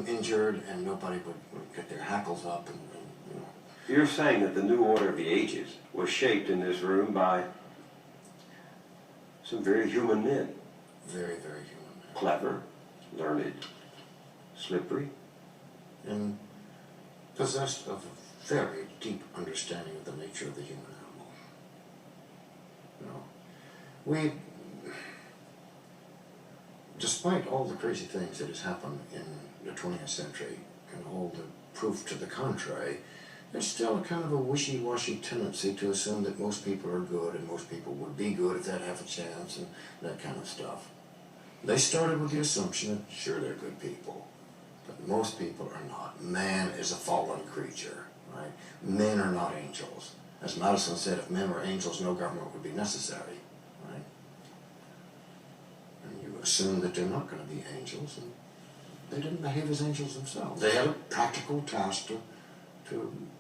injured and nobody would get their hackles up and you know. You're saying that the new order of the ages was shaped in this room by some very human men. Very, very human men. Clever, learned, slippery. And possessed of a very deep understanding of the nature of the human animal. You know, we, despite all the crazy things that has happened in the 20th century and all the proof to the contrary, there's still a kind of a wishy-washy tendency to assume that most people are good and most people would be good if they'd have a chance and that kind of stuff. They started with the assumption that, sure, they're good people, but most people are not. Man is a fallen creature, right? Men are not angels. As Madison said, if men were angels, no government would be necessary, right? And you assume that they're not going to be angels, and they didn't behave as angels themselves. They had a practical task to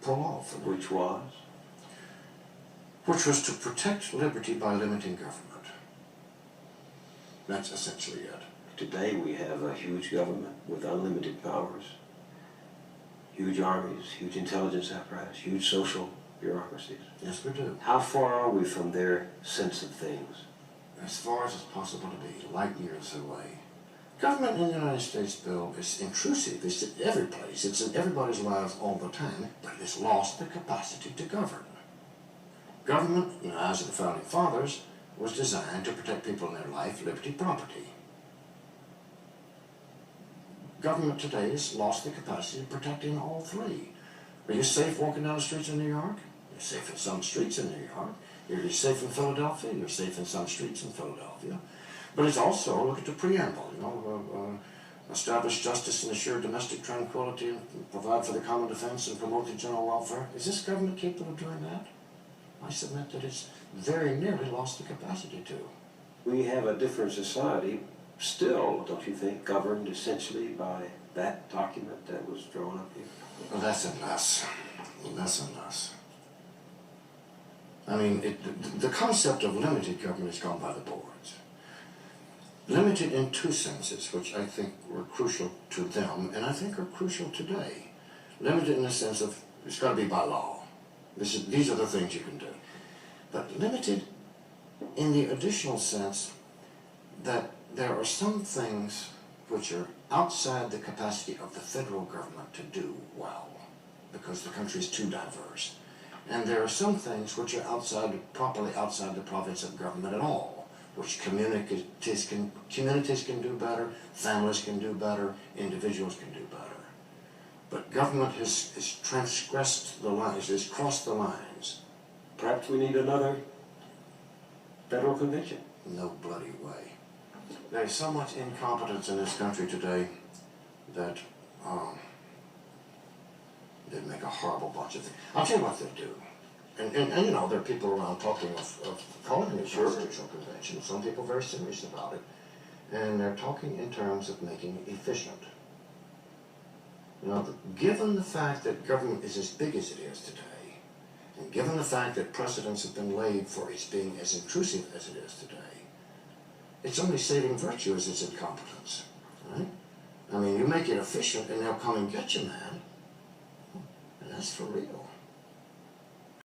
pull off. Which was? Which was to protect liberty by limiting government. That's essentially it. Today we have a huge government with unlimited powers, huge armies, huge intelligence apparatus, huge social bureaucracies. Yes, we do. How far are we from their sense of things? As far as it's possible to be, light years away. Government in the United States, Bill, is intrusive. It's in every place. It's in everybody's lives all the time, but it has lost the capacity to govern. Government, in the eyes of the Founding Fathers, was designed to protect people in their life, liberty, property. Government today has lost the capacity of protecting all three. Are you safe walking down the streets in New York? You're safe in some streets in New York. You're safe in Philadelphia. You're safe in some streets in Philadelphia. But it's also, look at the preamble, you know, establish justice and assure domestic tranquility and provide for the common defense and promote the general welfare. Is this government capable of doing that? I submit that it's very nearly lost the capacity to. We have a different society, still, don't you think, governed essentially by that document that was drawn up here? Well, less and less. Less and less. I mean, the concept of limited government has gone by the boards. Limited in two senses, which I think were crucial to them, and I think are crucial today. Limited in the sense of, it's got to be by law. These are the things you can do. But limited in the additional sense that there are some things which are outside the capacity of the federal government to do well, because the country is too diverse. And there are some things which are properly outside the province of government at all, which communities can do better, families can do better, individuals can do better. But government has transgressed the lines, has crossed the lines. Perhaps we need another federal convention. No bloody way. There's so much incompetence in this country today that they'd make a horrible bunch of things. I'll tell you what they'll do. And you know, there are people around talking of calling it a constitutional convention. Some people are very serious about it. And they're talking in terms of making it efficient. You know, given the fact that government is as big as it is today, and given the fact that precedents have been laid for its being as intrusive as it is today, its only saving virtue is its incompetence, right? I mean, you make it efficient and they'll come and get you, man. And that's for real.